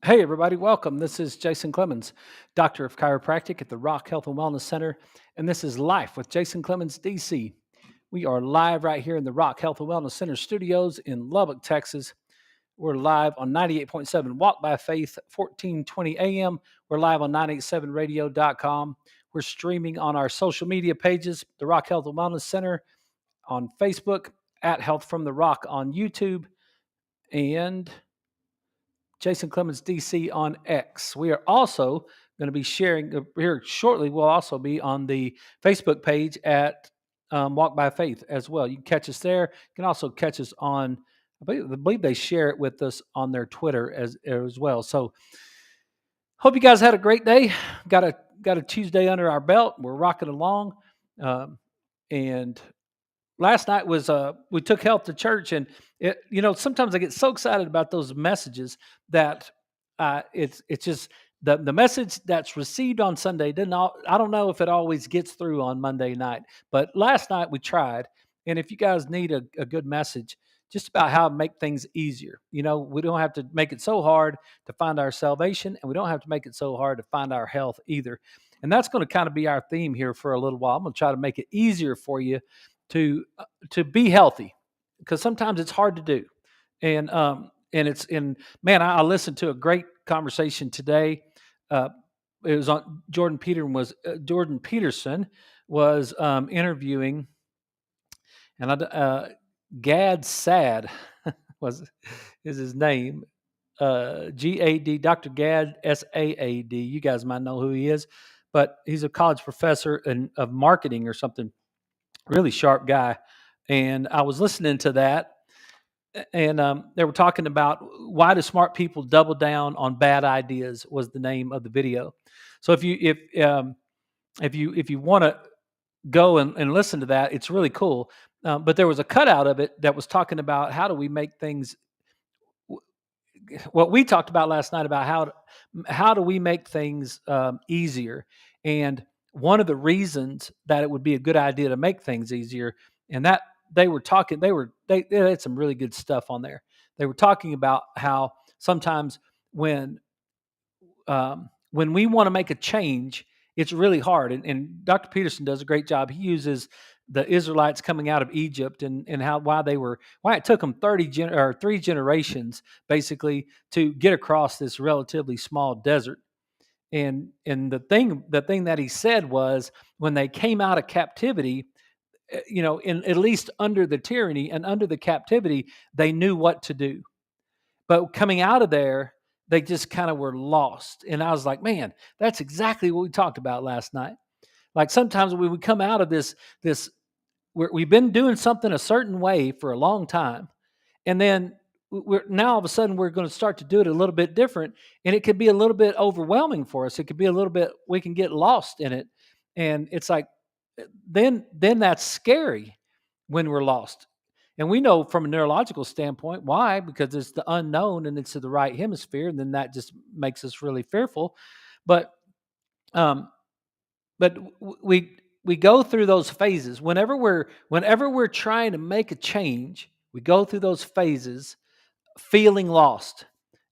Hey, everybody, welcome. This is Jason Clemens, Doctor of Chiropractic at the Rock Health and Wellness Center, and this is Life with Jason Clemens, DC. We are live right here in the Rock Health and Wellness Center studios in Lubbock, Texas. We're live on 98.7 Walk by Faith, 1420 AM. We're live on 987radio.com. We're streaming on our social media pages, the Rock Health and Wellness Center on Facebook, at Health from the Rock on YouTube, and Jason Clemens DC on X. We are also going to be sharing here shortly. We'll also be on the Facebook page at Walk by Faith as well. You can catch us there. You can also catch us on, I believe they share it with us on their Twitter as well. So hope you guys had a great day. Got a Tuesday under our belt. We're rocking along. And last night was we took health to church, and sometimes I get so excited about those messages that it's just the message that's received on Sunday I don't know if it always gets through on Monday night, but last night we tried. And if you guys need a good message just about how to make things easier, we don't have to make it so hard to find our salvation, and we don't have to make it so hard to find our health either. And that's going to kind of be our theme here for a little while. I'm going to try to make it easier for you to be healthy, because sometimes it's hard to do. And man, I listened to a great conversation today. It was on Jordan Peterson was interviewing, and Gad Sad was is his name. GAD, Dr. Gad SAAD. You guys might know who he is, but he's a college professor of marketing or something. Really sharp guy. And I was listening to that, and they were talking about why do smart people double down on bad ideas was the name of the video. So if you want to go and listen to that, it's really cool. But there was a cutout of it that was talking about how do we make things, what we talked about last night, about how do we make things easier. And one of the reasons that it would be a good idea to make things easier, and that they were talking, they had some really good stuff on there. They were talking about how sometimes when we want to make a change, it's really hard. And Dr. Peterson does a great job. He uses the Israelites coming out of Egypt, and why it took them 3 generations basically to get across this relatively small desert. And the thing that he said was, when they came out of captivity, in at least under the tyranny and under the captivity, they knew what to do. But coming out of there, they just kind of were lost. And I was like, man, that's exactly what we talked about last night. Like, sometimes when we come out of we've been doing something a certain way for a long time, and then now all of a sudden we're going to start to do it a little bit different, and it could be a little bit overwhelming for us. It could be a little bit, we can get lost in it, and it's like, then that's scary when we're lost. And we know from a neurological standpoint why, because it's the unknown and it's to the right hemisphere, and then that just makes us really fearful. But um, we go through those phases whenever we're trying to make a change. We go through those phases feeling lost.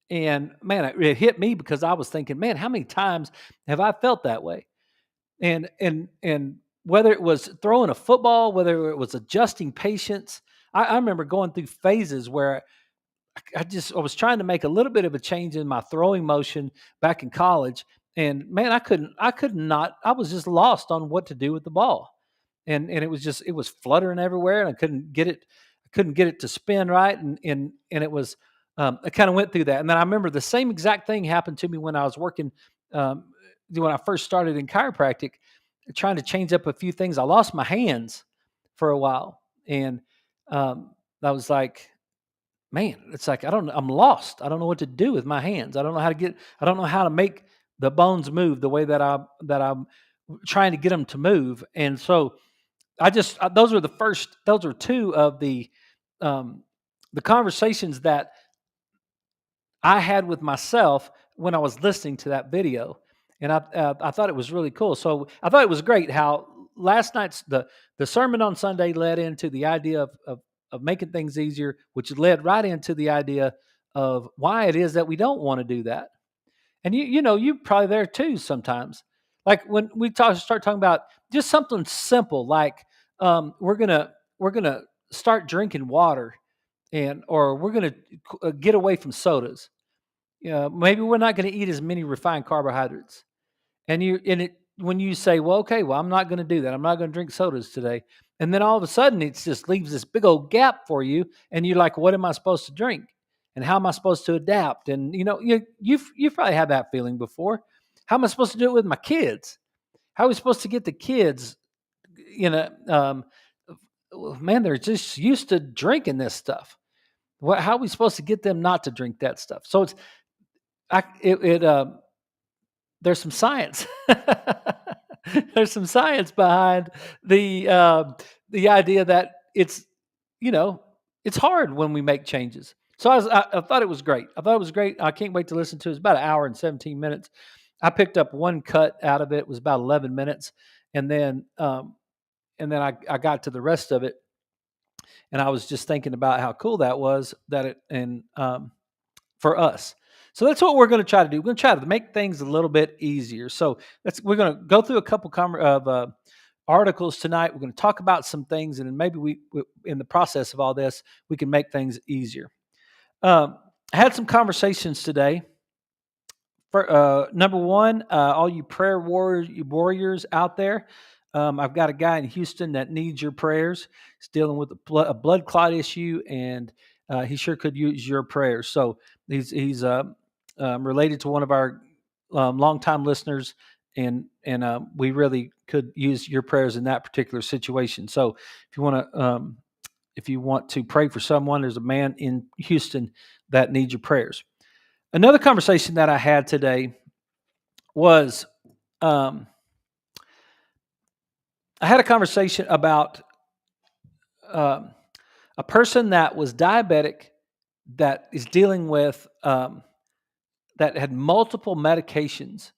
And man, it hit me, because I was thinking, man, how many times have I felt that way? And whether it was throwing a football, whether it was adjusting patience, I remember going through phases where I was trying to make a little bit of a change in my throwing motion back in college. And man, I was just lost on what to do with the ball. And it was fluttering everywhere, and I couldn't get it to spin right. And it was, I kind of went through that. And then I remember the same exact thing happened to me when I was working, when I first started in chiropractic, trying to change up a few things. I lost my hands for a while. And I was like, man, it's like, I'm lost. I don't know what to do with my hands. I don't know how to make the bones move the way that I'm trying to get them to move. And so those were two of the conversations that I had with myself when I was listening to that video. And I thought it was really cool. So I thought it was great how last night's the sermon on Sunday led into the idea of making things easier, which led right into the idea of why it is that we don't want to do that. And you probably there too sometimes. Like when we start talking about just something simple, like we're gonna start drinking water, and or we're gonna get away from sodas. Maybe we're not going to eat as many refined carbohydrates. And when you say, well, okay, well, I'm not going to do that. I'm not going to drink sodas today. And then all of a sudden it just leaves this big old gap for you. And you're like, what am I supposed to drink? And how am I supposed to adapt? And you've probably had that feeling before. How am I supposed to do it with my kids? How are we supposed to get the kids, you know, um, man, they're just used to drinking this stuff. How are we supposed to get them not to drink that stuff? So I, it, it there's some science. There's some science behind the idea that you know it's hard when we make changes. So I thought it was great. I thought it was great. I can't wait to listen to it. It's about an hour and 17 minutes. I picked up one cut out of it. It was about 11 minutes, and then I got to the rest of it, and I was just thinking about how cool that was that it and for us. So that's what we're going to try to do. We're going to try to make things a little bit easier. So we're going to go through a couple of articles tonight. We're going to talk about some things, and then maybe in the process of all this, we can make things easier. I had some conversations today. For number one, all you prayer warriors out there, I've got a guy in Houston that needs your prayers. He's dealing with a blood clot issue, and he sure could use your prayers. So he's related to one of our longtime listeners, and we really could use your prayers in that particular situation. So if you want to pray for someone, there's a man in Houston that needs your prayers. Another conversation that I had today was um, I had a conversation about um, a person that was diabetic that is dealing with that had multiple medications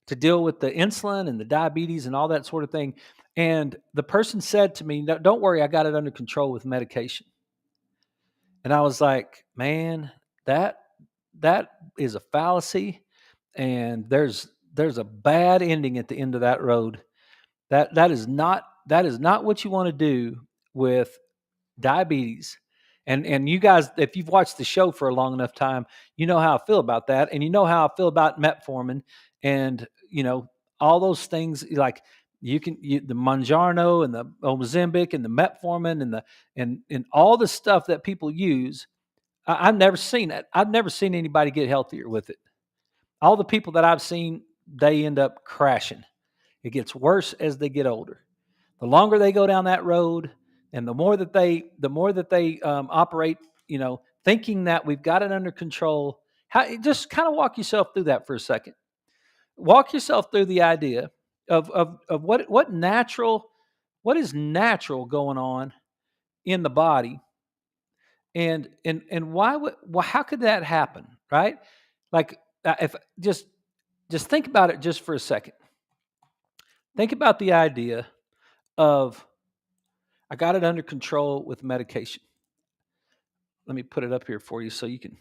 to deal with the insulin and the diabetes and all that sort of thing. And the person said to me, "No, don't worry, I got it under control with medication." And I was like, man, that that is a fallacy, and there's a bad ending at the end of that road. That is not what you want to do with diabetes. And you guys, if you've watched the show for a long enough time, you know how I feel about that, and you know how I feel about metformin, and all those things. Like the Monjaro and the Ozempic and the metformin and all the stuff that people use. I've never seen it. I've never seen anybody get healthier with it. All the people that I've seen, they end up crashing. It gets worse as they get older. The longer they go down that road, and the more that they operate, thinking that we've got it under control. Just kind of walk yourself through that for a second. Walk yourself through the idea of what is natural going on in the body, and how could that happen, right? Like if just think about it just for a second. Think about the idea of I got it under control with medication. Let me put it up here for you so you can.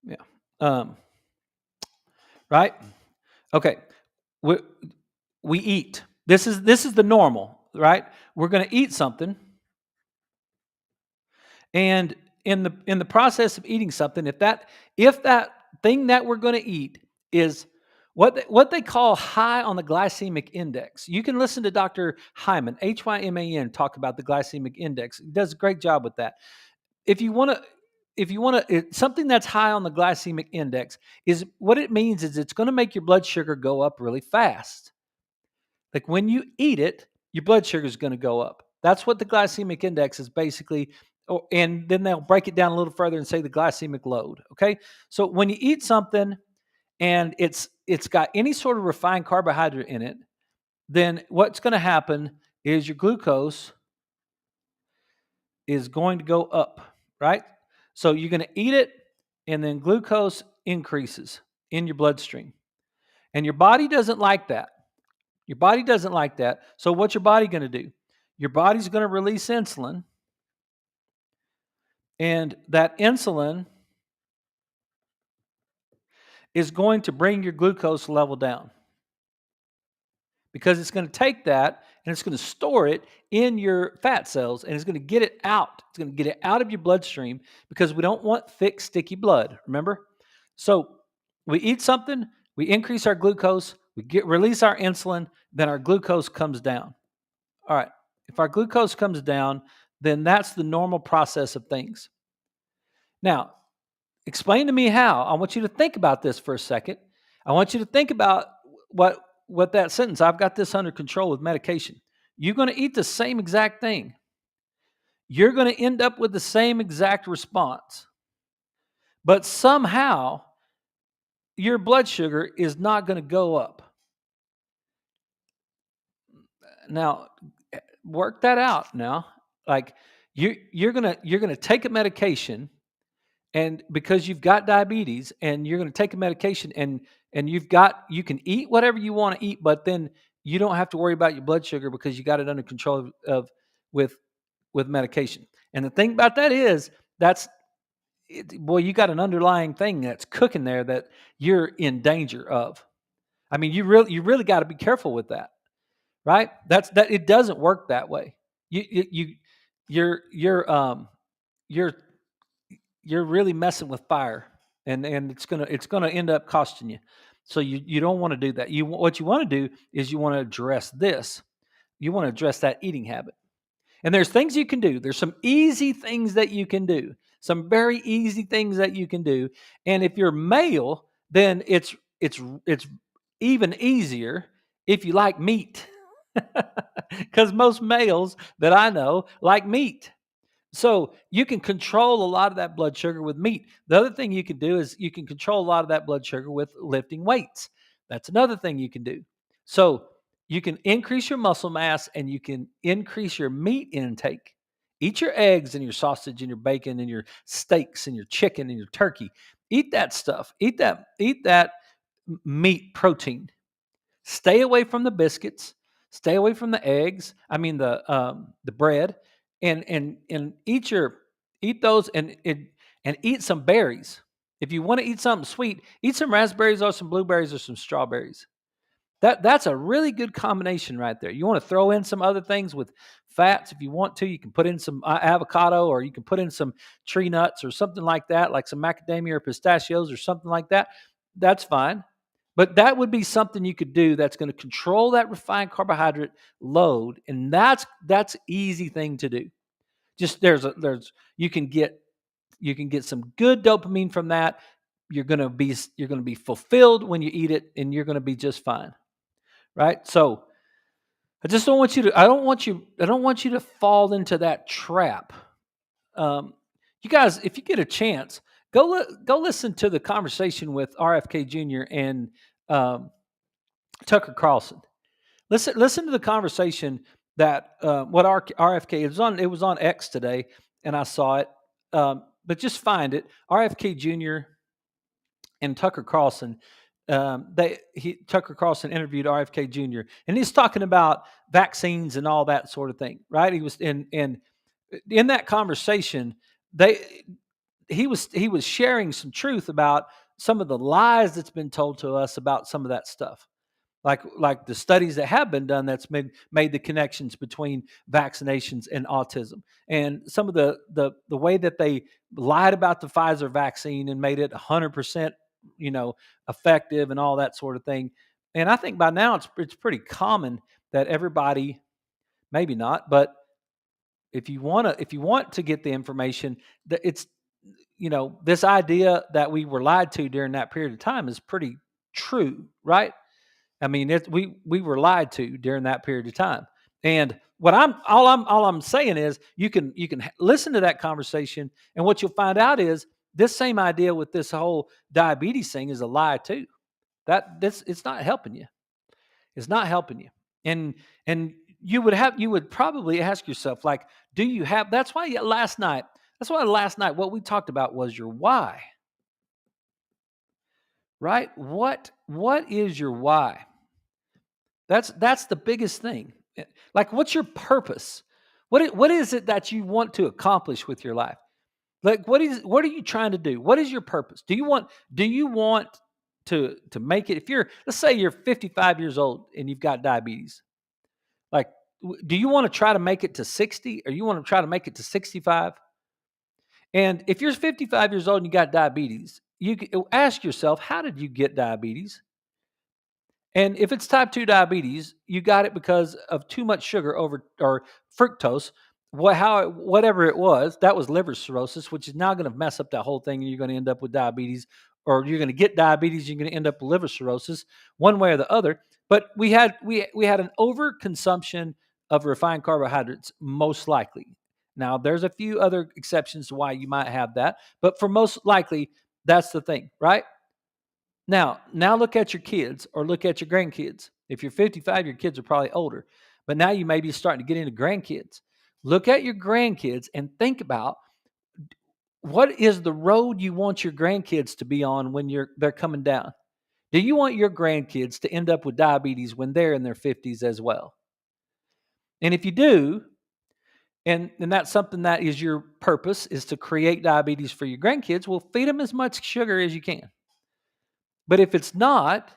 Yeah. Right. Okay. We we eat. This is the normal, right? We're going to eat something, and in the process of eating something, if that thing that we're going to eat is what they call high on the glycemic index. You can listen to Dr. Hyman, Hyman, talk about the glycemic index. He does a great job with that. If you want to something that's high on the glycemic index, is what it means is it's going to make your blood sugar go up really fast. Like when you eat it, your blood sugar is going to go up. That's what the glycemic index is basically. And then they'll break it down a little further and say the glycemic load. Okay. So when you eat something and it's got any sort of refined carbohydrate in it, then what's going to happen is your glucose is going to go up, right? So you're going to eat it, and then glucose increases in your bloodstream. And your body doesn't like that. Your body doesn't like that. So what's your body going to do? Your body's going to release insulin, and that insulin is going to bring your glucose level down, because it's going to take that and it's going to store it in your fat cells, and it's going to get it out. It's going to get it out of your bloodstream, because we don't want thick, sticky blood. Remember? So we eat something, we increase our glucose, release our insulin, then our glucose comes down. All right. If our glucose comes down, then that's the normal process of things. Now, explain to me how. I want you to think about this for a second. I want you to think about what that sentence, I've got this under control with medication. You're going to eat the same exact thing. You're going to end up with the same exact response. But somehow your blood sugar is not going to go up. Now, work that out now. Like you're going to take a medication, and because you've got diabetes, and you're going to take a medication, and you can eat whatever you want to eat, but then you don't have to worry about your blood sugar because you got it under control with medication. And the thing about that is boy, you got an underlying thing that's cooking there that you're in danger of. I mean, you really got to be careful with that, right? That it doesn't work that way. You're you're really messing with fire, and it's gonna end up costing you. So you don't want to do that. What you want to do is you want to address this. You want to address that eating habit. And there's things you can do. There's some easy things that you can do. Some very easy things that you can do. And if you're male, then it's even easier if you like meat. Because most males that I know like meat. So you can control a lot of that blood sugar with meat. The other thing you can do is you can control a lot of that blood sugar with lifting weights. That's another thing you can do. So you can increase your muscle mass, and you can increase your meat intake. Eat your eggs and your sausage and your bacon and your steaks and your chicken and your turkey. Eat that stuff. Eat that meat protein. Stay away from the biscuits. Stay away from the eggs. I mean the bread, and eat those, and eat some berries. If you want to eat something sweet, eat some raspberries or some blueberries or some strawberries. That's a really good combination right there. You want to throw in some other things with fats if you want to. You can put in some avocado, or you can put in some tree nuts or something like that, like some macadamia or pistachios or something like that. That's fine. But that would be something you could do that's going to control that refined carbohydrate load, and that's easy thing to do. Just you can get some good dopamine from that. You're going to be fulfilled when you eat it, and you're going to be just fine. Right? So I just don't want you to. I don't want you to fall into that trap. You guys, if you get a chance, go listen to the conversation with RFK Jr. and Tucker Carlson. Listen to the conversation that what RFK, it was on X today, and I saw it. But just find it. RFK Jr. and Tucker Carlson. Tucker Carlson interviewed RFK Jr. and he's talking about vaccines and all that sort of thing, right? He was in that conversation. He was sharing some truth about some of the lies that's been told to us about some of that stuff, like the studies that have been done that's made the connections between vaccinations and autism, and some of the way that they lied about the Pfizer vaccine and made it 100%, effective and all that sort of thing. And I think by now it's pretty common that everybody, maybe not, but if you want to get the information, that it's this idea that we were lied to during that period of time is pretty true, right? I mean, we were lied to during that period of time. And all I'm saying is you can listen to that conversation, and what you'll find out is this same idea with this whole diabetes thing is a lie too. It's not helping you. It's not helping you. And you would probably ask yourself, like, do you have? That's why last night what we talked about was your why. Right? What is your why? That's the biggest thing. Like, what's your purpose? What is it that you want to accomplish with your life? Like, what are you trying to do? What is your purpose? Do you want to make it. If you're, let's say you're 55 years old and you've got diabetes, like, do you want to try to make it to 60 or you want to try to make it to 65? And if you're 55 years old and you got diabetes, ask yourself, how did you get diabetes? And if it's type 2 diabetes, you got it because of too much sugar over or fructose. Whatever it was, that was liver cirrhosis, which is now going to mess up that whole thing, and you're going to end up with diabetes, or you're going to get diabetes. You're going to end up with liver cirrhosis, one way or the other. But we had an overconsumption of refined carbohydrates, most likely. Now, there's a few other exceptions to why you might have that, but for most likely, that's the thing, right? Now look at your kids or look at your grandkids. If you're 55, your kids are probably older, but now you may be starting to get into grandkids. Look at your grandkids and think about what is the road you want your grandkids to be on when they're coming down. Do you want your grandkids to end up with diabetes when they're in their 50s as well? And if you do, and that's something that is your purpose, is to create diabetes for your grandkids, well, feed them as much sugar as you can. But if it's not,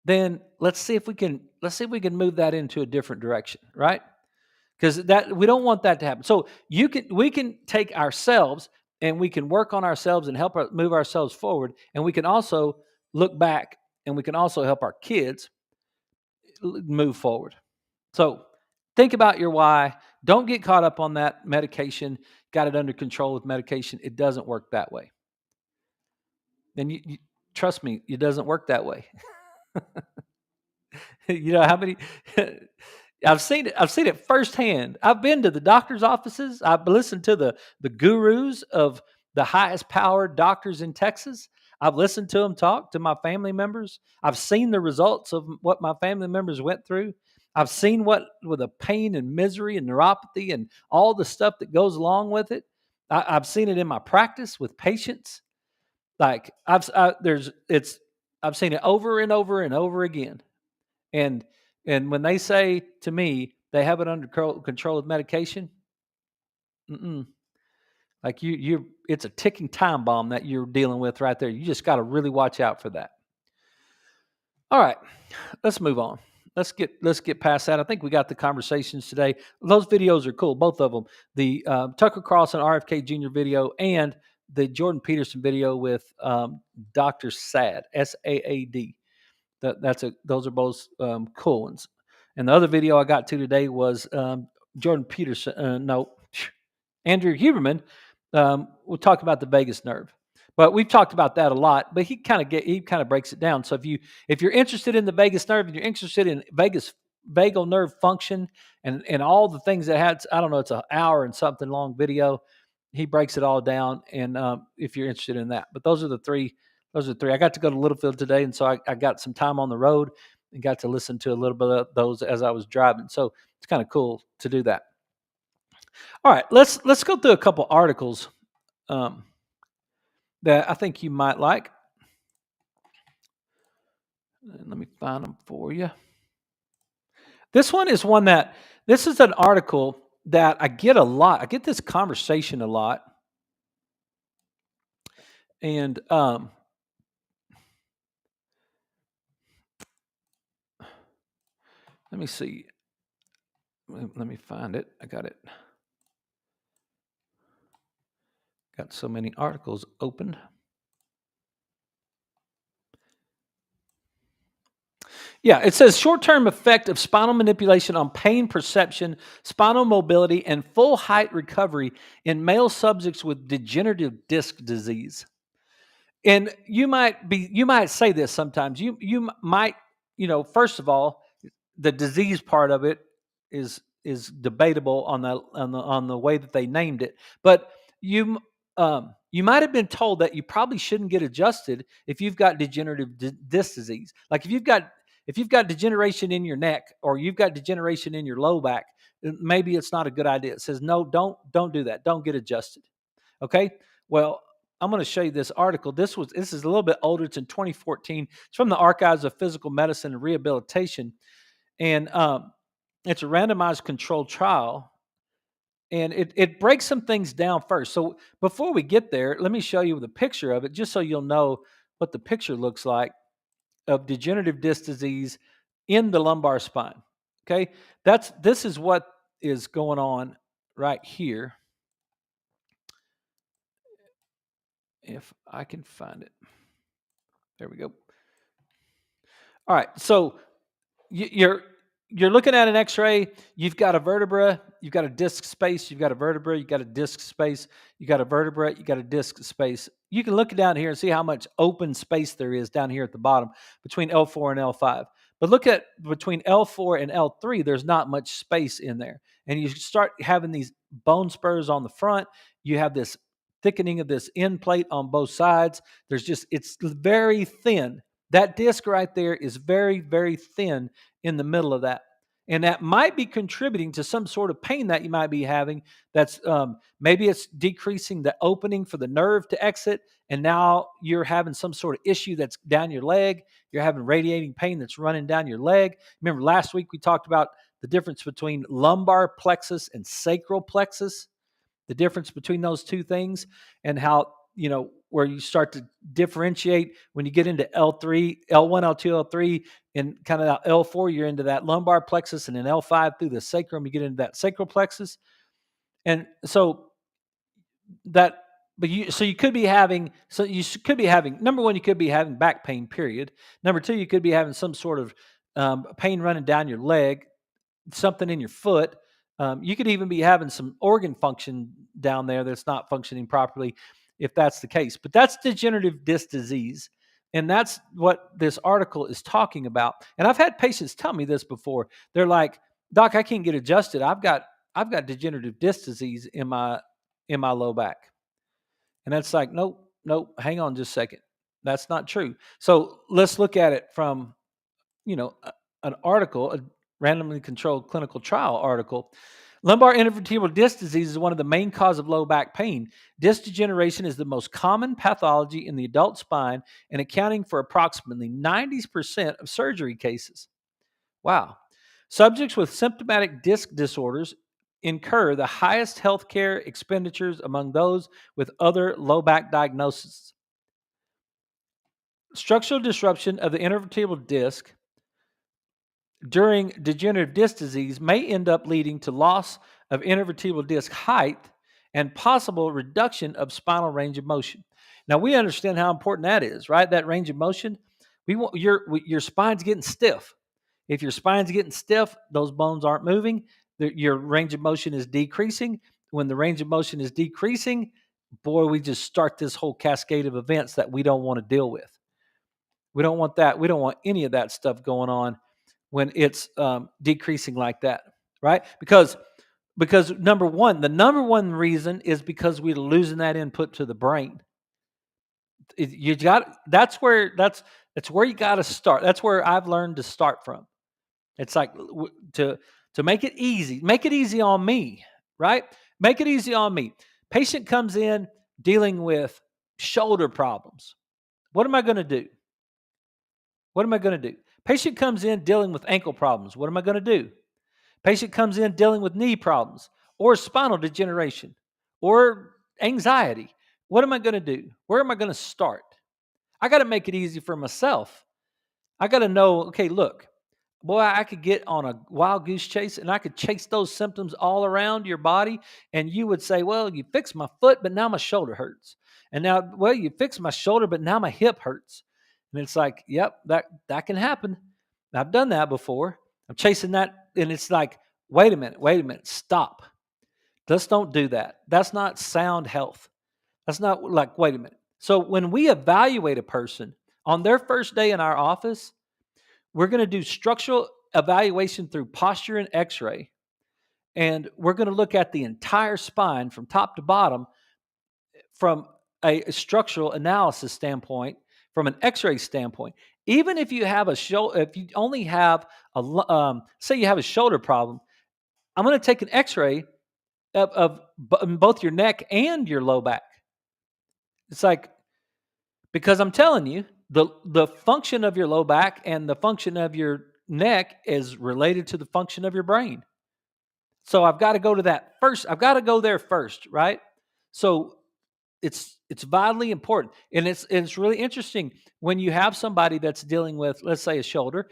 then let's see if we can move that into a different direction, right? Because that we don't want that to happen. So we can take ourselves and we can work on ourselves and help move ourselves forward, and we can also look back and we can also help our kids move forward. So think about your why. Don't get caught up on that medication. Got it under control with medication. It doesn't work that way. And you trust me, it doesn't work that way. You know how many I've seen it firsthand. I've been to the doctor's offices. I've listened to the gurus of the highest powered doctors in Texas. I've listened to them talk to my family members. I've seen the results of what my family members went through. I've seen what with the pain and misery and neuropathy and all the stuff that goes along with it. I've seen it in my practice with patients. Like I've seen it over and over and over again. And and when they say to me they have it under control with medication, mm-mm. Like it's a ticking time bomb that you're dealing with right there. You just got to really watch out for that. All right, let's move on. Let's get past that. I think we got the conversations today. Those videos are cool, both of them. The Tucker Carlson RFK Jr. video and the Jordan Peterson video with Dr. Saad, SAAD. Those are both cool ones. And the other video I got to today was Jordan Peterson. No, Andrew Huberman. We'll talk about the vagus nerve, but we've talked about that a lot. But he kind of breaks it down. So if you're interested in the vagus nerve and you're interested in vagal nerve function and all the things that had, I don't know, it's an hour and something long video. He breaks it all down. And if you're interested in that, but those are the three. I got to go to Littlefield today, and so I got some time on the road and got to listen to a little bit of those as I was driving. So it's kind of cool to do that. All right, let's go through a couple articles that I think you might like. Let me find them for you. This is an article that I get a lot. I get this conversation a lot. And let me see. Let me find it. I got it. Got so many articles opened. Yeah, it says short-term effect of spinal manipulation on pain perception, spinal mobility, and full height recovery in male subjects with degenerative disc disease. And you might say this sometimes. You might, first of all, the disease part of it is debatable on the way that they named it. But you might have been told that you probably shouldn't get adjusted if you've got degenerative disc disease. Like if you've got degeneration in your neck or you've got degeneration in your low back, maybe it's not a good idea. It says no, don't do that. Don't get adjusted. Okay? Well, I'm going to show you this article. This is a little bit older. It's in 2014. It's from the Archives of Physical Medicine and Rehabilitation, and it's a randomized controlled trial. And it breaks some things down first. So before we get there, let me show you the picture of it, just so you'll know what the picture looks like. of degenerative disc disease in the lumbar spine. Okay, this is what is going on right here. If I can find it, there we go. All right, so you're looking at an X-ray. You've got a vertebra, you've got a disc space, you've got a vertebra, you've got a disc space, you got a vertebra, you got a disc space. You can look down here and see how much open space there is down here at the bottom between L4 and L5. But look at between L4 and L3, there's not much space in there. And you start having these bone spurs on the front. You have this thickening of this end plate on both sides. It's very thin. That disc right there is very, very thin in the middle of that. And that might be contributing to some sort of pain that you might be having. That's maybe it's decreasing the opening for the nerve to exit. And now you're having some sort of issue that's down your leg. You're having radiating pain that's running down your leg. Remember last week we talked about the difference between lumbar plexus and sacral plexus, the difference between those two things, and how, where you start to differentiate when you get into L3, L1, L2, L3, and kind of L4, you're into that lumbar plexus, and then L5 through the sacrum, you get into that sacral plexus. And so you could be having, number one, you could be having back pain, period. Number two, you could be having some sort of pain running down your leg, something in your foot. You could even be having some organ function down there that's not functioning properly, if that's the case. But that's degenerative disc disease, and that's what this article is talking about. And I've had patients tell me this before. They're like, "Doc, I can't get adjusted. I've got degenerative disc disease in my low back." And that's like, nope, hang on just a second. That's not true. So let's look at it from, an article, a randomly controlled clinical trial article. Lumbar intervertebral disc disease is one of the main causes of low back pain. Disc degeneration is the most common pathology in the adult spine and accounting for approximately 90% of surgery cases. Wow. Subjects with symptomatic disc disorders incur the highest healthcare expenditures among those with other low back diagnoses. Structural disruption of the intervertebral disc during degenerative disc disease may end up leading to loss of intervertebral disc height and possible reduction of spinal range of motion. Now, we understand how important that is, right? That range of motion. We want your spine's getting stiff. If your spine's getting stiff, those bones aren't moving. Your range of motion is decreasing. When the range of motion is decreasing, boy, we just start this whole cascade of events that we don't want to deal with. We don't want that. We don't want any of that stuff going on when it's decreasing like that, right? Because the number one reason is because we're losing that input to the brain. That's where you got to start. That's where I've learned to start from. It's like to make it easy on me, right? Make it easy on me. Patient comes in dealing with shoulder problems. What am I going to do? Patient comes in dealing with ankle problems. What am I going to do? Patient comes in dealing with knee problems or spinal degeneration or anxiety. What am I going to do? Where am I going to start? I got to make it easy for myself. I got to know, okay, look, boy, I could get on a wild goose chase and I could chase those symptoms all around your body. And you would say, well, you fixed my foot, but now my shoulder hurts. And now, well, you fixed my shoulder, but now my hip hurts. And it's like, yep, that can happen. I've done that before. I'm chasing that. And it's like, wait a minute, stop. Just don't do that. That's not sound health. That's not like, wait a minute. So when we evaluate a person on their first day in our office, we're going to do structural evaluation through posture and x-ray. And we're going to look at the entire spine from top to bottom from a structural analysis standpoint, from an x-ray standpoint. Even if you have if you only have say you have a shoulder problem, I'm going to take an x-ray of both your neck and your low back. It's like, because I'm telling you, the function of your low back and the function of your neck is related to the function of your brain. So I've got to go to that first. I've got to go there first, right? So it's vitally important, and it's really interesting when you have somebody that's dealing with, let's say, a shoulder,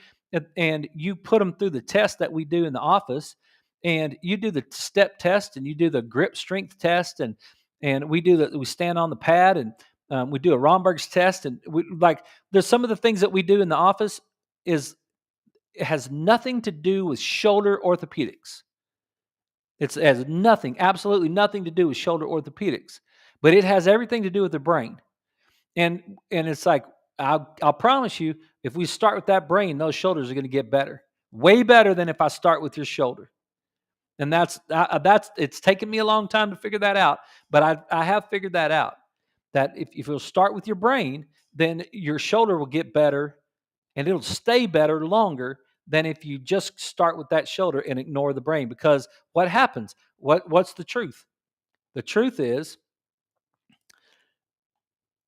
and you put them through the test that we do in the office, and you do the step test, and you do the grip strength test, and we stand on the pad, and we do a Romberg's test, and there's some of the things that we do in the office is it has nothing to do with shoulder orthopedics. It has nothing, absolutely nothing to do with shoulder orthopedics, but it has everything to do with the brain. And it's like I'll promise you, if we start with that brain, those shoulders are going to get better, way better than if I start with your shoulder. And that's it's taken me a long time to figure that out, but I have figured that out. That if you'll start with your brain, then your shoulder will get better, and it'll stay better longer than if you just start with that shoulder and ignore the brain. Because what happens? What's the truth? The truth is,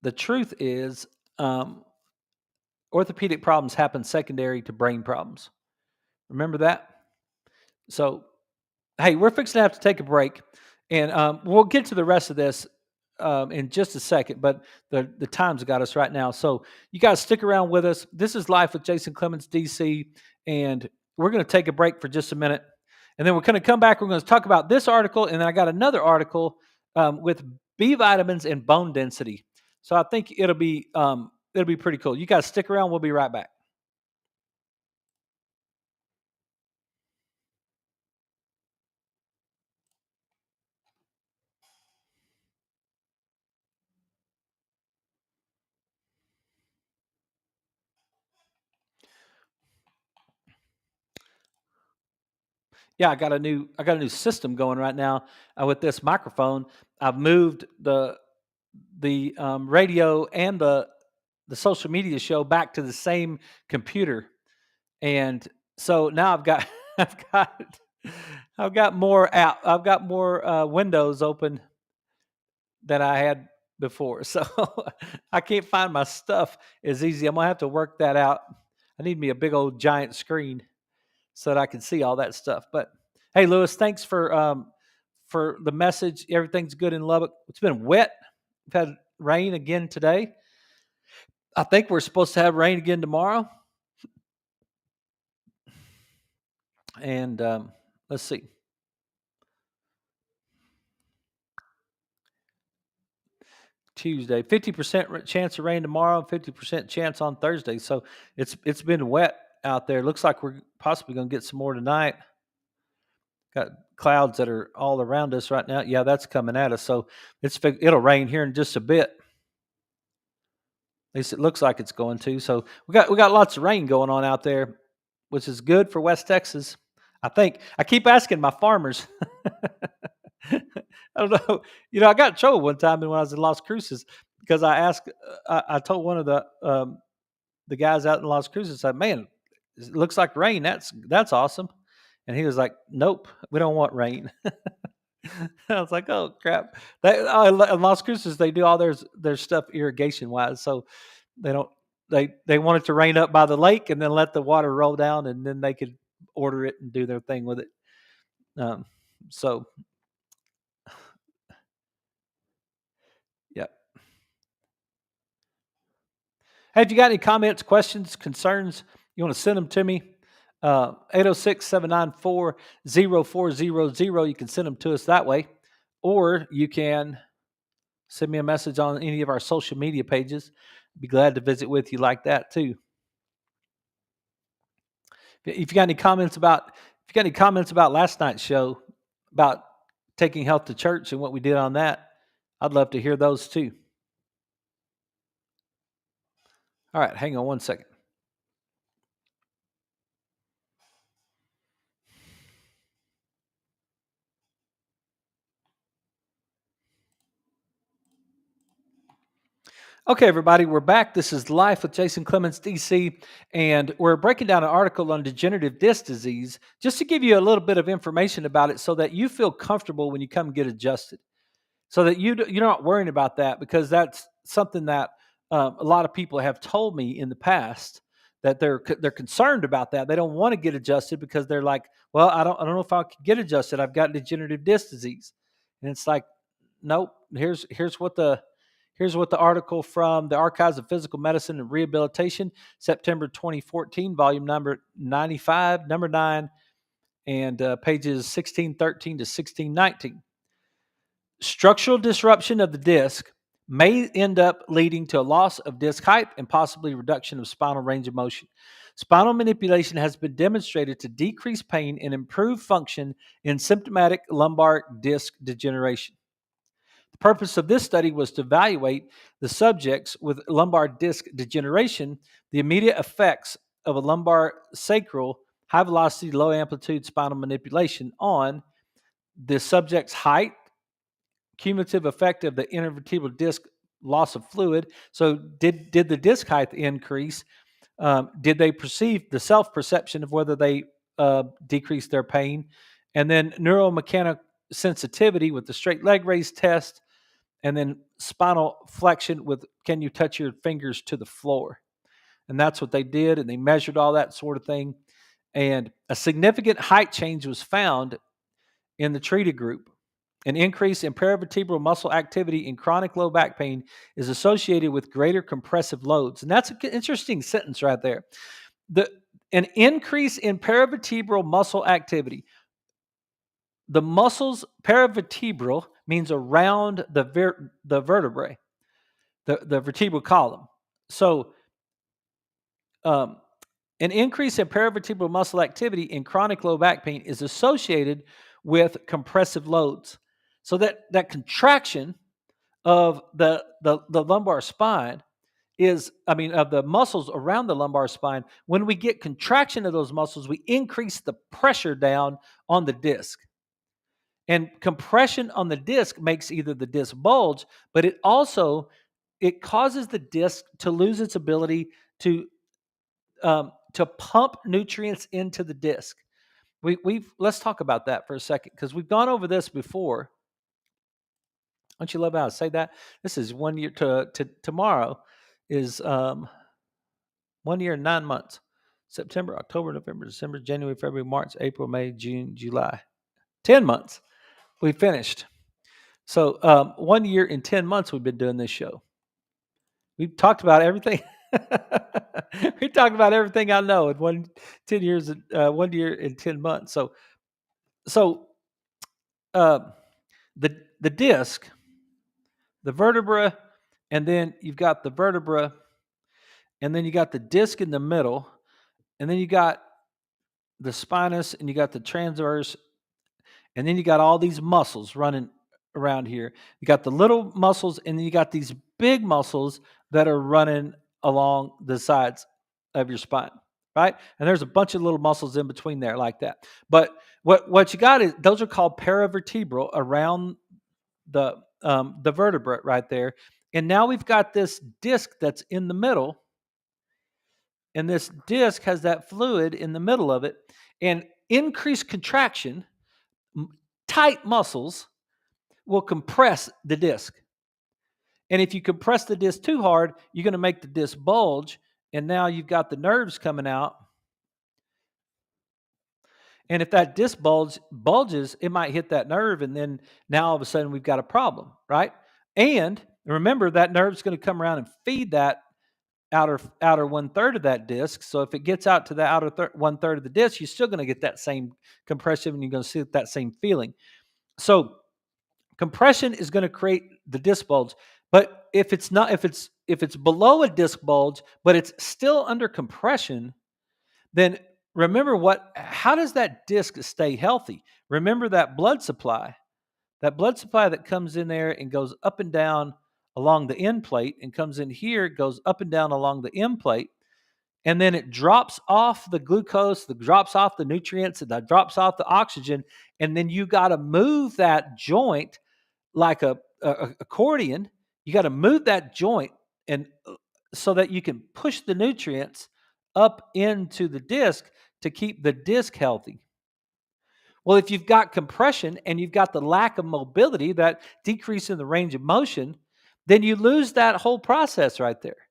the truth is, um, orthopedic problems happen secondary to brain problems. Remember that? So, hey, we're fixing to have to take a break, and we'll get to the rest of this in just a second. But the time's got us right now, so you guys stick around with us. This is Life with Jason Clemens, DC, and we're going to take a break for just a minute, and then we're going to come back. We're going to talk about this article, and then I got another article with B vitamins and bone density. So I think it'll be pretty cool. You guys stick around. We'll be right back. Yeah, I got a new system going right now with this microphone. I've moved the radio and the social media show back to the same computer, and so now I've got I've got I've got more windows open than I had before. So I can't find my stuff as easy. I'm gonna have to work that out. I need me a big old giant screen so that I can see all that stuff. But hey, Lewis, thanks for the message. Everything's good in Lubbock. It's been wet. We've had rain again today. I think we're supposed to have rain again tomorrow. And let's see. Tuesday, 50% chance of rain tomorrow, 50% chance on Thursday. So it's been wet out there. Looks like we're possibly going to get some more tonight. Got clouds that are all around us right now. Yeah, that's coming at us. So it'll rain here in just a bit. At least it looks like it's going to. So we got lots of rain going on out there, which is good for West Texas. I think I keep asking my farmers. I don't know. You know, I got in trouble one time when I was in Las Cruces because I asked. I told one of the guys out in Las Cruces, I said, "Man, it looks like rain. That's awesome." And he was like, "Nope, we don't want rain." I was like, "Oh crap!" In Las Cruces, they do all their stuff irrigation wise, so they don't. They want it to rain up by the lake and then let the water roll down, and then they could order it and do their thing with it. Um, so, yeah. Hey, if you got any comments, questions, concerns, you want to send them to me. 806-794-0400. You can send them to us that way. Or you can send me a message on any of our social media pages. I'd be glad to visit with you like that too. If you got any comments about last night's show about taking health to church and what we did on that, I'd love to hear those too. All right, hang on one second. Okay, everybody, we're back. This is Life with Jason Clemens, DC, and we're breaking down an article on degenerative disc disease just to give you a little bit of information about it so that you feel comfortable when you come get adjusted, so that you're not worrying about that, because that's something that a lot of people have told me in the past that they're concerned about that. They don't want to get adjusted because they're like, well, I don't know if I can get adjusted. I've got degenerative disc disease, and it's like, nope. Here's what the article from the Archives of Physical Medicine and Rehabilitation, September 2014, volume number 95, number 9, and pages 1613 to 1619. Structural disruption of the disc may end up leading to a loss of disc height and possibly reduction of spinal range of motion. Spinal manipulation has been demonstrated to decrease pain and improve function in symptomatic lumbar disc degeneration. The purpose of this study was to evaluate the subjects with lumbar disc degeneration, the immediate effects of a lumbar sacral high velocity, low amplitude spinal manipulation on the subject's height, cumulative effect of the intervertebral disc loss of fluid. So, did the disc height increase? Did they perceive the self perception of whether they decreased their pain? And then neuromechanical sensitivity with the straight leg raise test, and then spinal flexion with can you touch your fingers to the floor? And that's what they did, and they measured all that sort of thing. And a significant height change was found in the treated group. An increase in paravertebral muscle activity in chronic low back pain is associated with greater compressive loads. And that's an interesting sentence right there. An increase in paravertebral muscle activity. The muscles, paravertebral means around the vertebrae, the vertebral column. So, an increase in paravertebral muscle activity in chronic low back pain is associated with compressive loads. So that contraction of the lumbar spine of the muscles around the lumbar spine, when we get contraction of those muscles, we increase the pressure down on the disc. And compression on the disc makes either the disc bulge, but it causes the disc to lose its ability to pump nutrients into the disc. Let's talk about that for a second, because we've gone over this before. Don't you love how I say that? This is 1 year to tomorrow is 1 year and 9 months. September, October, November, December, January, February, March, April, May, June, July. 10 months. We finished. So 1 year and 10 months we've been doing this show. We've talked about everything. We talked about everything I know in 1 year and 10 months. So the disc, the vertebra, and then you've got the vertebra, and then you got the disc in the middle, and then you got the spinous, and you got the transverse, and then you got all these muscles running around here. You got the little muscles, and then you got these big muscles that are running along the sides of your spine, right? And there's a bunch of little muscles in between there like that. But what you got is those are called paravertebral around the vertebrae right there. And now we've got this disc that's in the middle, and this disc has that fluid in the middle of it, and increased contraction, tight muscles will compress the disc. And if you compress the disc too hard, you're going to make the disc bulge, and now you've got the nerves coming out. And if that disc bulges, it might hit that nerve, and then now all of a sudden we've got a problem, right? And remember, that nerve's going to come around and feed that outer 1/3 of that disc. So if it gets out to the outer 1/3 of the disc, you're still going to get that same compression, and you're going to see that same feeling. So compression is going to create the disc bulge. But if it's below a disc bulge, but it's still under compression, then remember how does that disc stay healthy? Remember that blood supply that comes in there and goes up and down along the end plate, and comes in here, goes up and down along the end plate, and then it drops off the glucose, drops off the nutrients, and that drops off the oxygen, and then you got to move that joint like a accordion. You got to move that joint, and so that you can push the nutrients up into the disc to keep the disc healthy. Well, if you've got compression and you've got the lack of mobility, that decrease in the range of motion, then you lose that whole process right there.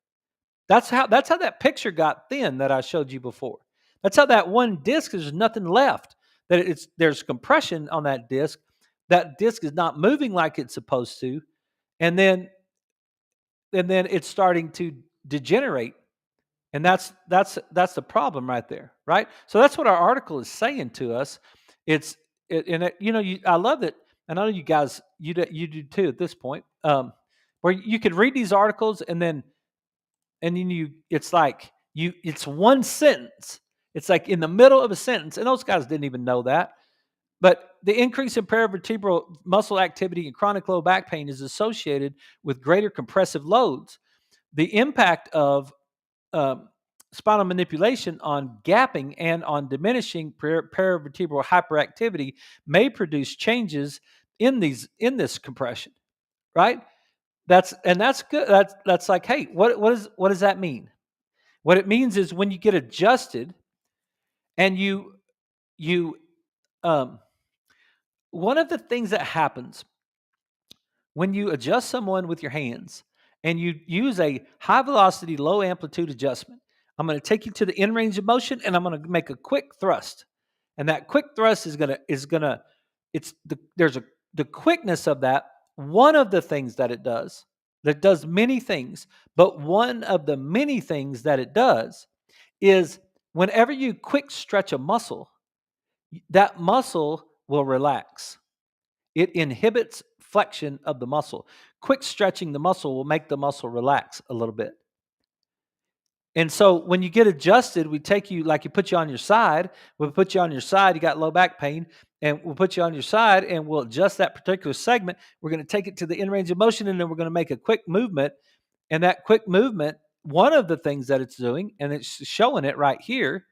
That's how that picture got thin that I showed you before. That's how that one disc, there's nothing left. There's compression on that disc, that disc is not moving like it's supposed to, and then it's starting to degenerate. And that's the problem right there, right? So that's what our article is saying to us. It's I love that, and I know you guys you do too at this point, where you could read these articles and then it's like it's one sentence. It's like in the middle of a sentence, and those guys didn't even know that. But the increase in paravertebral muscle activity and chronic low back pain is associated with greater compressive loads. The impact of um, spinal manipulation on gapping and on diminishing paravertebral hyperactivity may produce changes in this compression, right? That's good. That's like, hey, what does that mean? What it means is when you get adjusted and you um, one of the things that happens when you adjust someone with your hands and you use a high velocity, low amplitude adjustment, I'm going to take you to the end range of motion and I'm going to make a quick thrust. And that quick thrust the quickness of that. One of the things that it does many things, but one of the many things that it does is whenever you quick stretch a muscle, that muscle will relax. It inhibits flexion of the muscle. Quick stretching the muscle will make the muscle relax a little bit. And so when you get adjusted, we take you, like you put you on your side. We'll put you on your side. You got low back pain, and we'll put you on your side, and we'll adjust that particular segment. We're going to take it to the end range of motion, and then we're going to make a quick movement. And that quick movement, one of the things that it's doing, and it's showing it right here,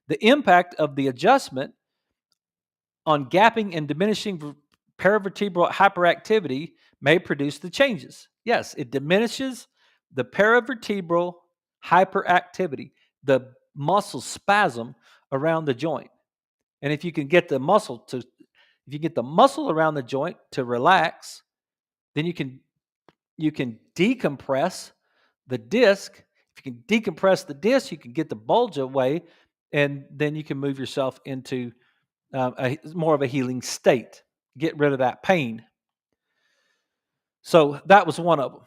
the impact of the adjustment on gapping and diminishing paravertebral hyperactivity may produce the changes. Yes, it diminishes the paravertebral hyperactivity, the muscle spasm around the joint. And if you get the muscle around the joint to relax, then you can decompress the disc. If you can decompress the disc, you can get the bulge away, and then you can move yourself into more of a healing state. Get rid of that pain. So that was one of them.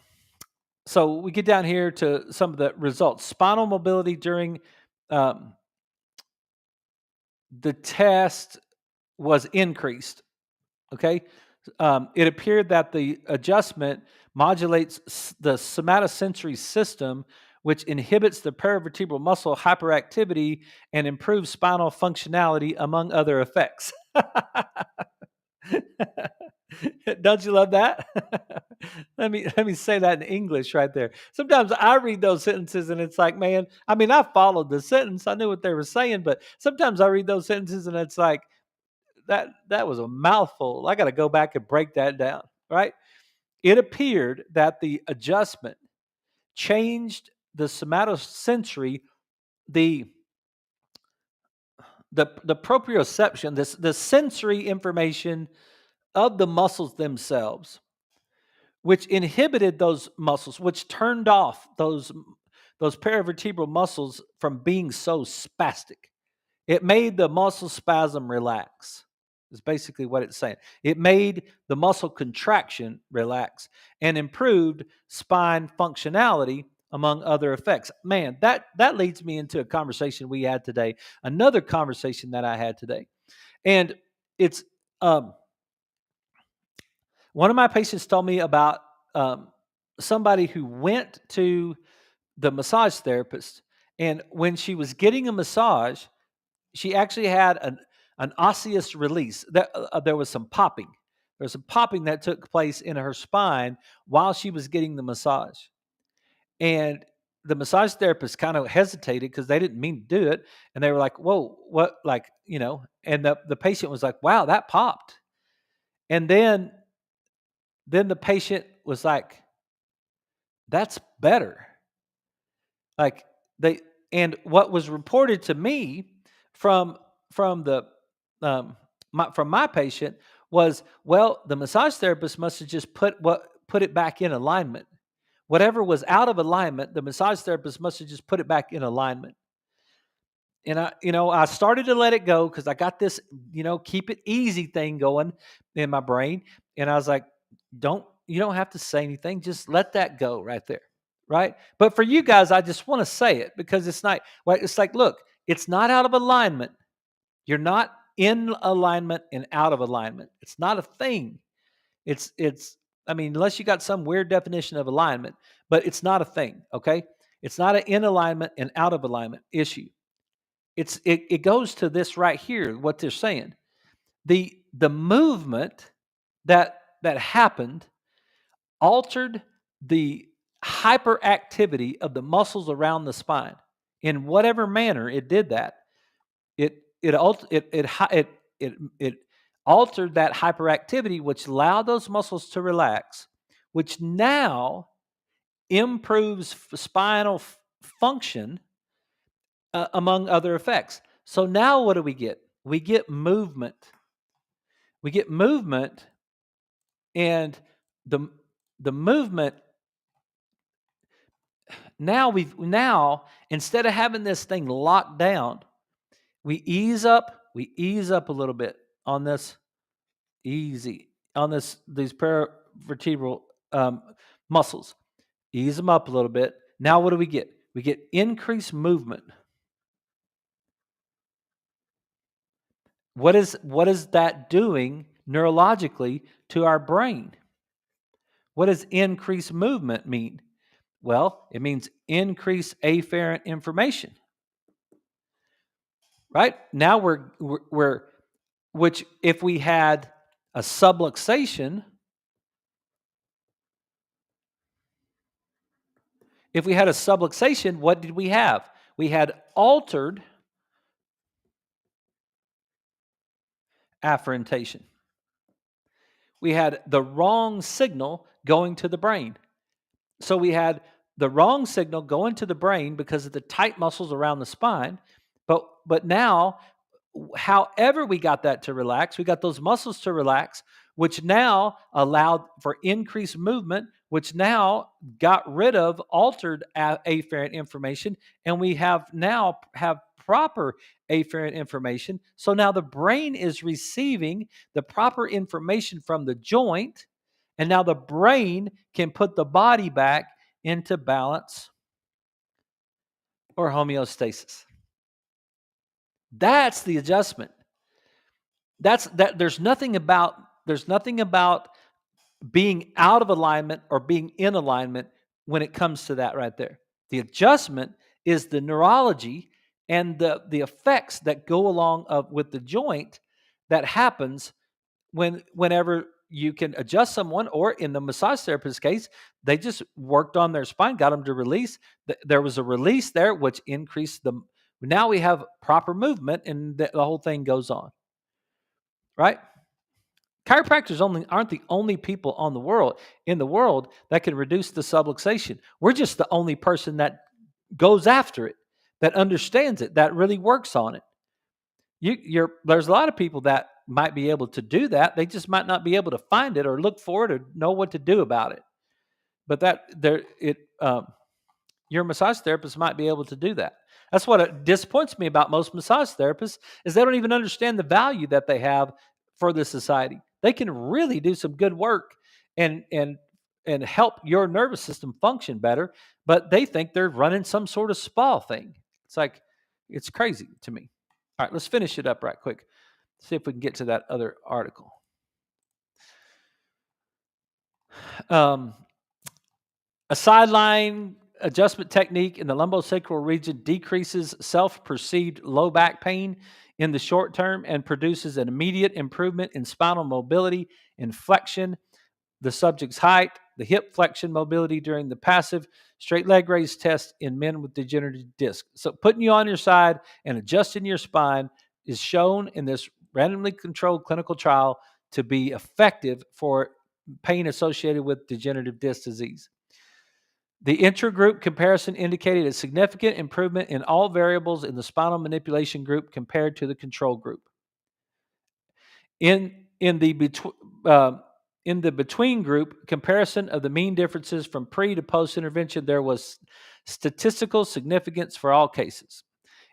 So we get down here to some of the results. Spinal mobility during the test was increased. Okay. It appeared that the adjustment modulates the somatosensory system, which inhibits the paravertebral muscle hyperactivity and improves spinal functionality, among other effects. Don't you love that? let me say that in English right there. Sometimes I read those sentences and it's like, man, I mean, I followed the sentence. I knew what they were saying, but sometimes I read those sentences and it's like, that was a mouthful. I got to go back and break that down, right? It appeared that the adjustment changed the somatosensory, the proprioception, the sensory information of the muscles themselves, which inhibited those muscles, which turned off those paravertebral muscles from being so spastic. It made the muscle spasm relax. Is basically what it's saying. It made the muscle contraction relax and improved spine functionality, among other effects. Man, that leads me into a conversation we had today, another conversation that I had today. And it's one of my patients told me about somebody who went to the massage therapist, and when she was getting a massage, she actually had an osseous release. There was some popping. There was some popping that took place in her spine while she was getting the massage. And the massage therapist kind of hesitated because they didn't mean to do it. And they were like, whoa, what? Like, and the patient was like, wow, that popped. And then the patient was like, that's better. Like and what was reported to me from the from my patient was, well, the massage therapist must have just put it back in alignment. Whatever was out of alignment, the massage therapist must have just put it back in alignment. And I started to let it go because I got this, keep it easy thing going in my brain. And I was like, you don't have to say anything. Just let that go right there. Right. But for you guys, I just want to say it because it's not, well, it's like, look, it's not out of alignment. You're not in alignment and out of alignment. It's not a thing. I mean, unless you got some weird definition of alignment, but it's not a thing. Okay. It's not an in alignment and out of alignment issue. It goes to this right here, what they're saying. The movement that happened altered the hyperactivity of the muscles around the spine. In whatever manner it did that, it altered that hyperactivity, which allowed those muscles to relax, which now improves spinal function, among other effects. So now what do we get? We get movement. We get movement, and the the movement now instead of having this thing locked down, we ease up. We ease up a little bit on this easy on these paravertebral muscles. Ease them up a little bit. Now what do we get? We get increased movement. What is that doing neurologically to our brain? What does increased movement mean? Well, it means increased afferent information. Right? Now we're which if we had a subluxation, what did we have? We had altered afferentation. We had the wrong signal going to the brain. So we had the wrong signal going to the brain because of the tight muscles around the spine. But now, however we got that to relax, we got those muscles to relax, which now allowed for increased movement, which now got rid of altered afferent information, and we have proper afferent information. So now the brain is receiving the proper information from the joint, and now the brain can put the body back into balance or homeostasis. That's the adjustment. There's nothing about being out of alignment or being in alignment when it comes to that right there. The adjustment is the neurology and the effects that go along with the joint that happens whenever you can adjust someone, or in the massage therapist's case, they just worked on their spine, got them to release. There was a release there, which increased now we have proper movement, and the whole thing goes on. Right? Chiropractors aren't the only people in the world that can reduce the subluxation. We're just the only person that goes after it, that understands it, that really works on it. There's a lot of people that might be able to do that. They just might not be able to find it or look for it or know what to do about it. But your massage therapist might be able to do that. That's what disappoints me about most massage therapists, is they don't even understand the value that they have for the society. They can really do some good work and help your nervous system function better, but they think they're running some sort of spa thing. It's crazy to me. All right, let's finish it up right quick. See if we can get to that other article. A sideline adjustment technique in the lumbosacral region decreases self-perceived low back pain in the short term and produces an immediate improvement in spinal mobility and flexion, the subject's height, the hip flexion mobility during the passive straight leg raise test in men with degenerative disc. So putting you on your side and adjusting your spine is shown in this randomly controlled clinical trial to be effective for pain associated with degenerative disc disease. The intra-group comparison indicated a significant improvement in all variables in the spinal manipulation group compared to the control group. In the between group comparison of the mean differences from pre to post intervention, there was statistical significance for all cases.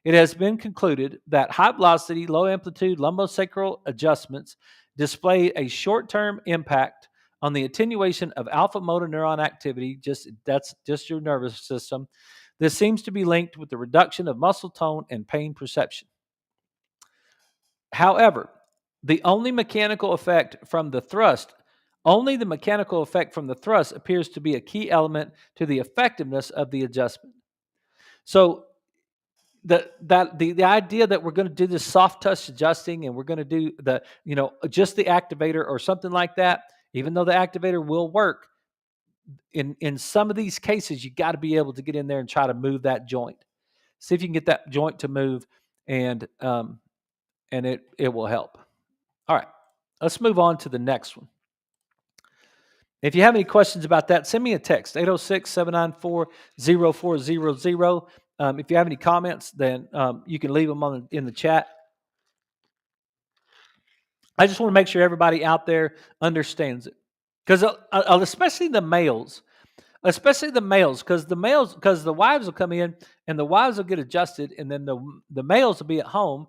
It has been concluded that high velocity, low amplitude lumbosacral adjustments display a short term impact on the attenuation of alpha motor neuron activity. That's just your nervous system. This seems to be linked with the reduction of muscle tone and pain perception. However, the only mechanical effect from the thrust, only the mechanical effect from the thrust appears to be a key element to the effectiveness of the adjustment. So the idea that we're going to do this soft touch adjusting and we're going to do just the activator or something like that, even though the activator will work in some of these cases, you got to be able to get in there and try to move that joint. See if you can get that joint to move, and it will help. All right, let's move on to the next one. If you have any questions about that, send me a text, 806-794-0400. If you have any comments, then you can leave them in the chat. I just want to make sure everybody out there understands it. Because especially the males, because the wives will come in and the wives will get adjusted, and then the males will be at home,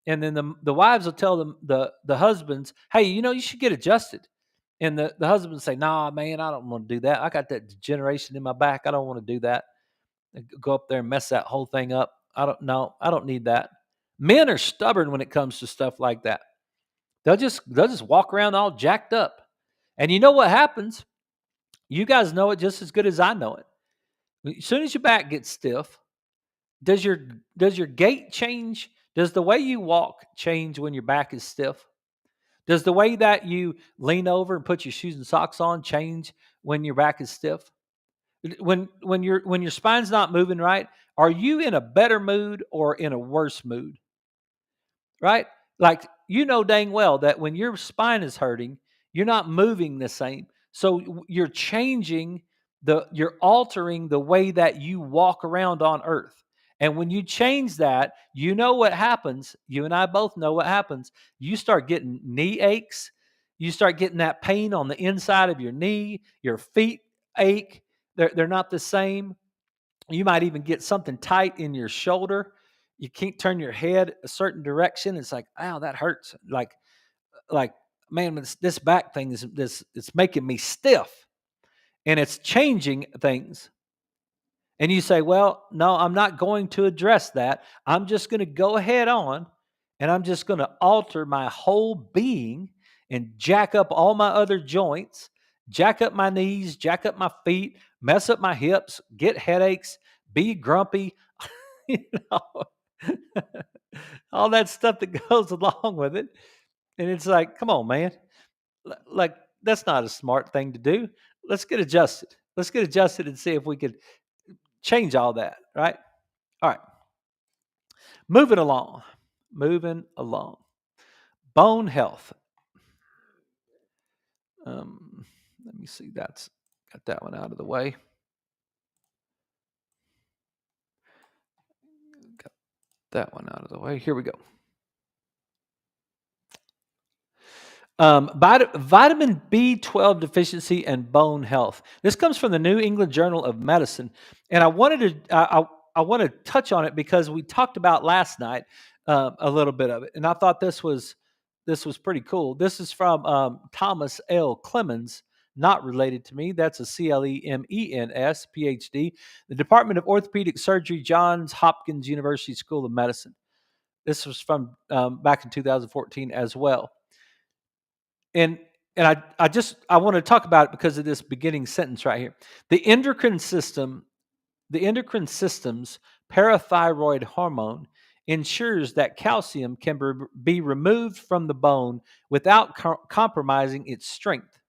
and then the wives will tell them the husbands, hey, you should get adjusted. And the husband say, nah, man, I don't want to do that. I got that degeneration in my back. I don't want to do that. Go up there and mess that whole thing up. I don't need that. Men are stubborn when it comes to stuff like that. They'll just walk around all jacked up. And you know what happens? You guys know it just as good as I know it. As soon as your back gets stiff, does your gait change? Does the way you walk change when your back is stiff? Does the way that you lean over and put your shoes and socks on change when your back is stiff? When your spine's not moving right, are you in a better mood or in a worse mood? Right? Like, dang well that when your spine is hurting, you're not moving the same. So you're you're altering the way that you walk around on earth. And when you change that, you know what happens. You and I both know what happens. You start getting knee aches. You start getting that pain on the inside of your knee. Your feet ache. They're not the same. You might even get something tight in your shoulder. You can't turn your head a certain direction. It's like, ow, that hurts. Like man, this back thing it's making me stiff, and it's changing things. And you say, well, no, I'm not going to address that. I'm just going to go ahead on, and I'm just going to alter my whole being and jack up all my other joints, jack up my knees, jack up my feet, mess up my hips, get headaches, be grumpy, you know, all that stuff that goes along with it. And it's like, come on, man. Like, that's not a smart thing to do. Let's get adjusted. Let's get adjusted and see if we could change all that, right? All right. Moving along. Bone health. Let me see. That's got that one out of the way. Got that one out of the way. Here we go. Vitamin B12 deficiency and bone health. This comes from the New England Journal of Medicine, and I want to touch on it because we talked about last night a little bit of it, and I thought this was pretty cool. This is from Thomas L. Clemens, not related to me. That's a CLEMENS PhD, the Department of Orthopedic Surgery, Johns Hopkins University School of Medicine. This was from back in 2014 as well. And I want to talk about it because of this beginning sentence right here. The endocrine system's parathyroid hormone ensures that calcium can be removed from the bone without compromising its strength.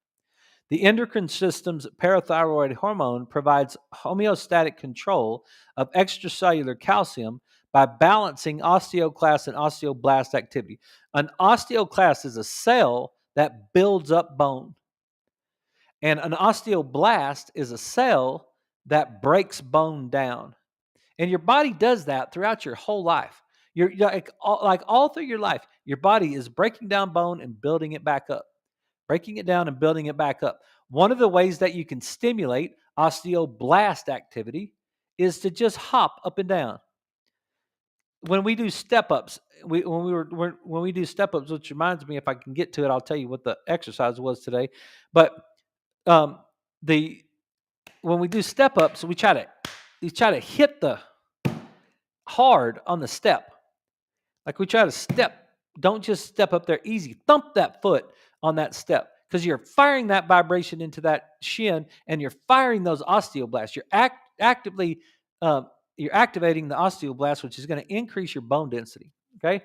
The endocrine system's parathyroid hormone provides homeostatic control of extracellular calcium by balancing osteoclast and osteoblast activity. An osteoclast is a cell that builds up bone, and an osteoblast is a cell that breaks bone down. And your body does that throughout your whole life. You're like all through your life, your body is breaking down bone and building it back up, breaking it down and building it back up. One of the ways that you can stimulate osteoblast activity is to just hop up and down. when we do step ups, when we do step ups, which reminds me, if I can get to it, I'll tell you what the exercise was today. But um, the when we do step ups, we try to hit the hard on the step. Like we try to step. Don't just step up there easy. Thump that foot on that step because you're firing that vibration into that shin and you're firing those osteoblasts. Actively you're activating the osteoblasts, which is going to increase your bone density. Okay.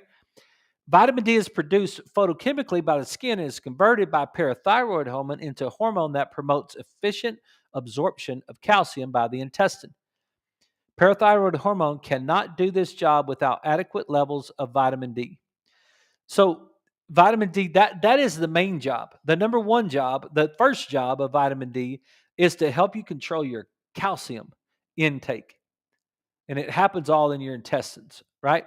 Vitamin D is produced photochemically by the skin and is converted by parathyroid hormone into a hormone that promotes efficient absorption of calcium by the intestine. Parathyroid hormone cannot do this job without adequate levels of vitamin D. So, vitamin D, that is the main job. The number one job, the first job of vitamin D is to help you control your calcium intake. And it happens all in your intestines, right?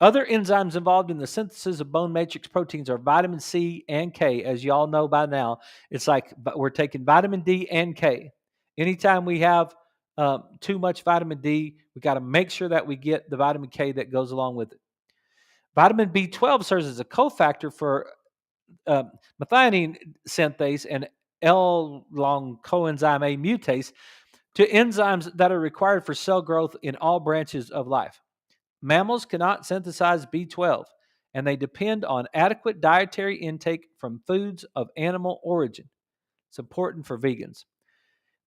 Other enzymes involved in the synthesis of bone matrix proteins are vitamin C and K. As you all know by now, it's like we're taking vitamin D and K. Anytime we have too much vitamin D, we got to make sure that we get the vitamin K that goes along with it. Vitamin B12 serves as a cofactor for uh, methionine synthase and L-long coenzyme A mutase to enzymes that are required for cell growth in all branches of life. Mammals cannot synthesize B12, and they depend on adequate dietary intake from foods of animal origin. It's important for vegans.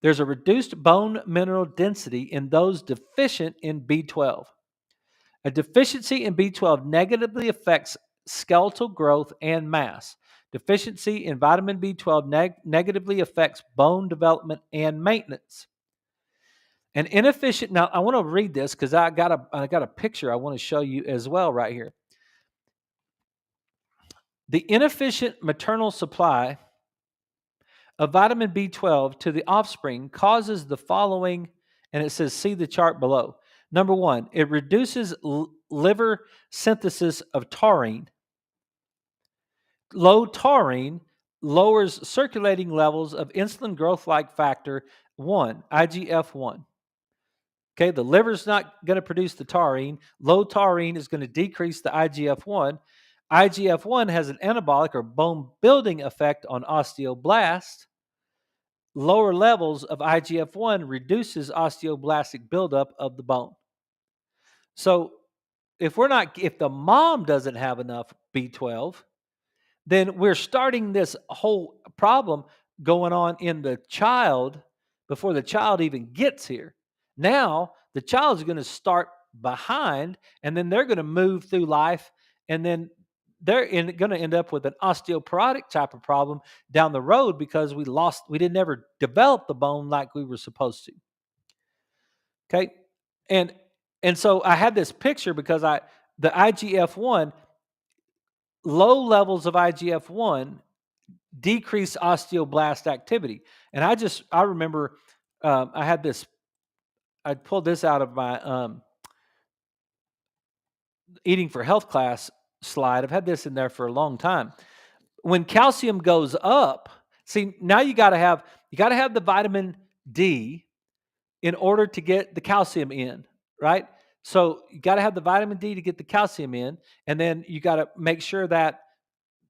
There's a reduced bone mineral density in those deficient in B12. A deficiency in B12 negatively affects skeletal growth and mass. Deficiency in vitamin B12 negatively affects bone development and maintenance. An inefficient, now I want to read this because I got a picture I want to show you as well right here. The inefficient maternal supply of vitamin B12 to the offspring causes the following, and it says, see the chart below. Number one, it reduces liver synthesis of taurine. Low taurine lowers circulating levels of insulin growth-like factor 1, IGF-1. Okay, the liver's not going to produce the taurine. Low taurine is going to decrease the IGF-1. IGF-1 has an anabolic or bone building effect on osteoblast. Lower levels of IGF-1 reduces osteoblastic buildup of the bone. So if the mom doesn't have enough B12, then we're starting this whole problem going on in the child before the child even gets here. Now, the child's going to start behind, and then they're going to move through life, and then they're going to end up with an osteoporotic type of problem down the road because we didn't ever develop the bone like we were supposed to. Okay, and so I had this picture because the IGF-1, low levels of IGF-1 decrease osteoblast activity. And I remember I pulled this out of my eating for health class slide. I've had this in there for a long time. When calcium goes up, see, now you got to have the vitamin D in order to get the calcium in, right? So you got to have the vitamin D to get the calcium in, and then you got to make sure that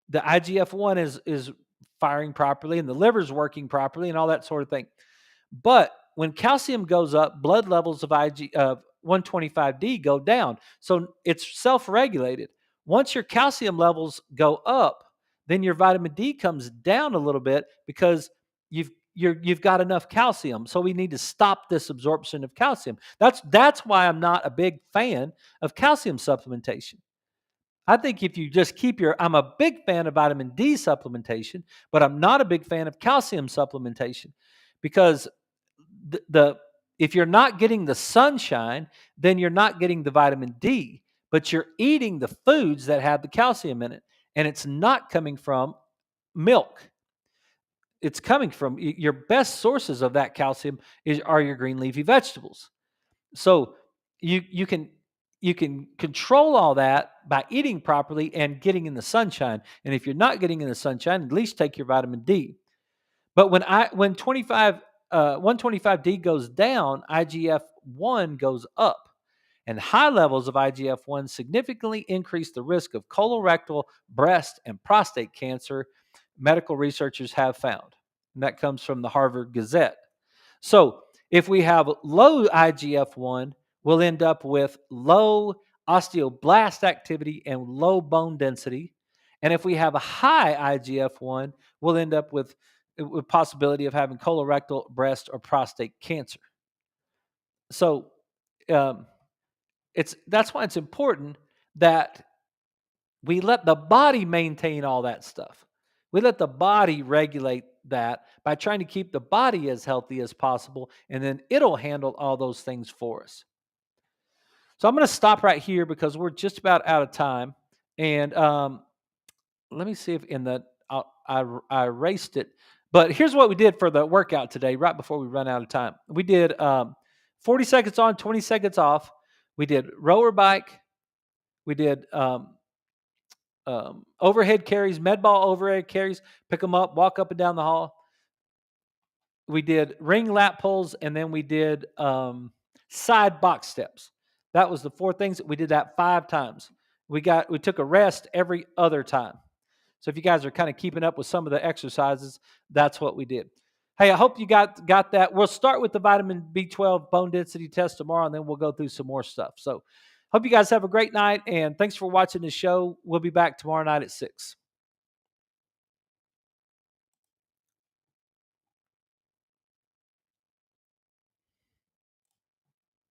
the IGF-1 is firing properly and the liver's working properly and all that sort of thing. But when calcium goes up, blood levels of 125D go down. So it's self-regulated. Once your calcium levels go up, then your vitamin D comes down a little bit because you've got enough calcium. So we need to stop this absorption of calcium. That's why I'm not a big fan of calcium supplementation. I think if you just I'm a big fan of vitamin D supplementation, but I'm not a big fan of calcium supplementation because if you're not getting the sunshine, then you're not getting the vitamin D, but you're eating the foods that have the calcium in it, and it's not coming from milk. It's coming from your best sources of that calcium are your green leafy vegetables. So you can control all that by eating properly and getting in the sunshine. And if you're not getting in the sunshine, at least take your vitamin D. But when 125D goes down, IGF-1 goes up. And high levels of IGF-1 significantly increase the risk of colorectal, breast, and prostate cancer, medical researchers have found. And that comes from the Harvard Gazette. So if we have low IGF-1, we'll end up with low osteoblast activity and low bone density. And if we have a high IGF-1, we'll end up with possibility of having colorectal, breast, or prostate cancer. So um, that's why it's important that we let the body maintain all that stuff. We let the body regulate that by trying to keep the body as healthy as possible, and then it'll handle all those things for us. So I'm going to stop right here because we're just about out of time. And let me see if in the I erased it. But here's what we did for the workout today, right before we run out of time. We did 40 seconds on, 20 seconds off. We did rower bike. We did overhead carries, med ball overhead carries, pick them up, walk up and down the hall. We did ring lat pulls, and then we did side box steps. That was the 4 things. We did that 5 times. We took a rest every other time. So if you guys are kind of keeping up with some of the exercises, that's what we did. Hey, I hope you got that. We'll start with the vitamin B12 bone density test tomorrow, and then we'll go through some more stuff. So hope you guys have a great night, and thanks for watching the show. We'll be back tomorrow night at 6.